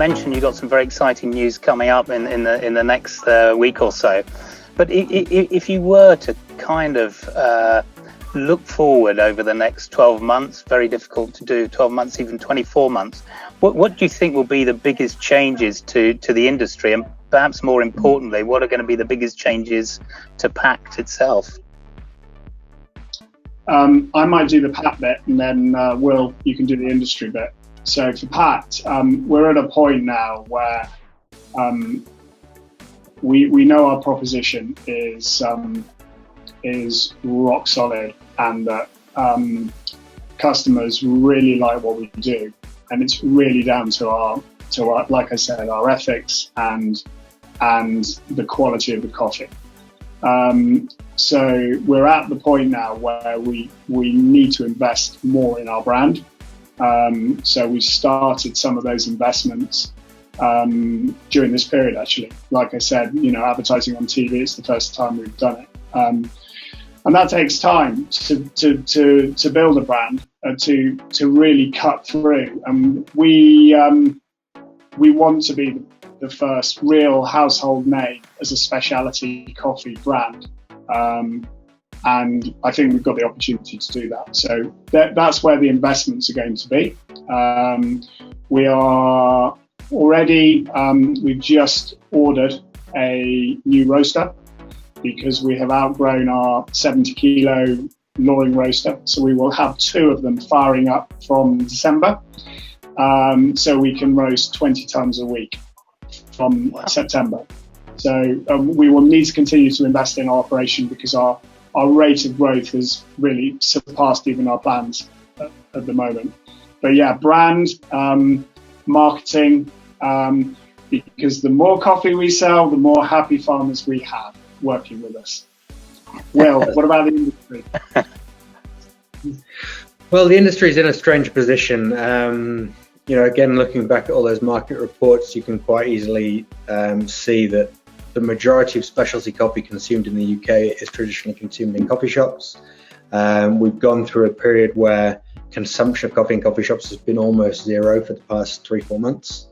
mentioned you've got some very exciting news coming up in the next week or so. But if you were to kind of look forward over the next 12 months, very difficult to do, 12 months, even 24 months, what do you think will be the biggest changes to the industry? And perhaps more importantly, what are going to be the biggest changes to Pact itself? I might do the Pact bit, and then Will, you can do the industry bit. So for Pact, we're at a point now where we know our proposition is rock solid, and that customers really like what we do, and it's really down to our like I said, our ethics and the quality of the coffee. So we're at the point now where we need to invest more in our brand. So we started some of those investments during this period, actually. Like I said, advertising on TV, it's the first time we've done it. And that takes time to build a brand, to really cut through. And we want to be the first real household name as a specialty coffee brand. And I think we've got the opportunity to do that. So that's where the investments are going to be. We are already, we've just ordered a new roaster because we have outgrown our 70 kilo Loring roaster. So we will have 2 of them firing up from December. So we can roast 20 tons a week from September. So we will need to continue to invest in our operation because our rate of growth has really surpassed even our plans at the moment. But yeah, brand, marketing, because the more coffee we sell, the more happy farmers we have working with us. Will, what about the industry? Well, the industry is in a strange position. Again, looking back at all those market reports, you can quite easily see that the majority of specialty coffee consumed in the UK is traditionally consumed in coffee shops. We've gone through a period where consumption of coffee in coffee shops has been almost zero for the past 3-4 months.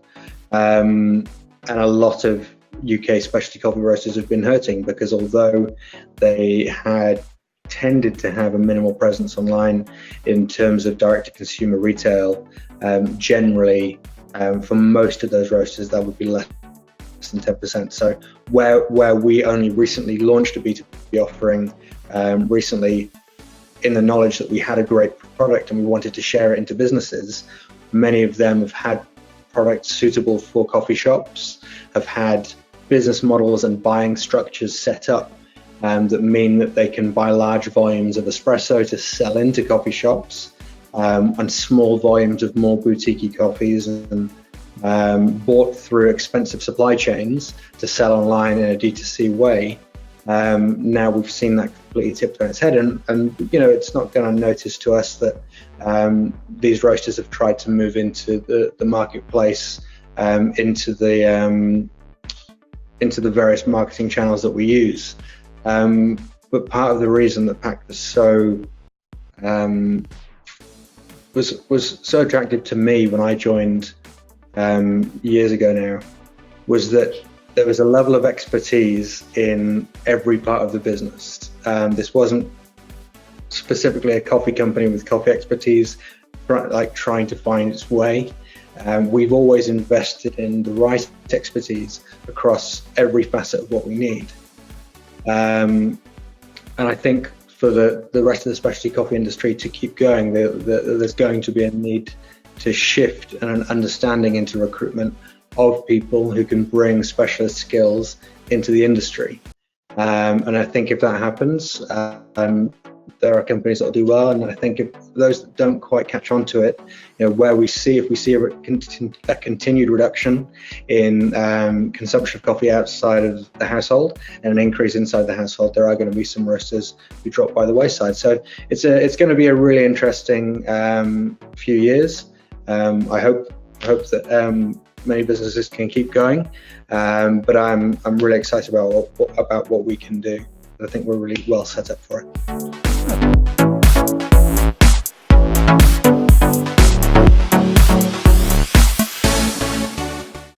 And a lot of UK specialty coffee roasters have been hurting because although they had tended to have a minimal presence online in terms of direct-to-consumer retail, generally for most of those roasters that would be less than 10%. So where we only recently launched a B2B offering recently in the knowledge that we had a great product and we wanted to share it into businesses, many of them have had products suitable for coffee shops, have had business models and buying structures set up that mean that they can buy large volumes of espresso to sell into coffee shops and small volumes of more boutique coffees and bought through expensive supply chains to sell online in a D2C way. Now we've seen that completely tipped on its head, and it's not going unnoticed to us that these roasters have tried to move into the marketplace, into the various marketing channels that we use. But part of the reason that Pact was so so attractive to me when I joined years ago now was that there was a level of expertise in every part of the business. This wasn't specifically a coffee company with coffee expertise, like trying to find its way. We've always invested in the right expertise across every facet of what we need. And I think for the rest of the specialty coffee industry to keep going, there's going to be a need to shift and an understanding into recruitment of people who can bring specialist skills into the industry. And I think if that happens, there are companies that will do well. And I think if those that don't quite catch on to it, if we see a continued reduction in consumption of coffee outside of the household and an increase inside the household, there are going to be some roasters who drop by the wayside. So it's going to be a really interesting few years. I hope that many businesses can keep going, but I'm really excited about what we can do. I think we're really well set up for it.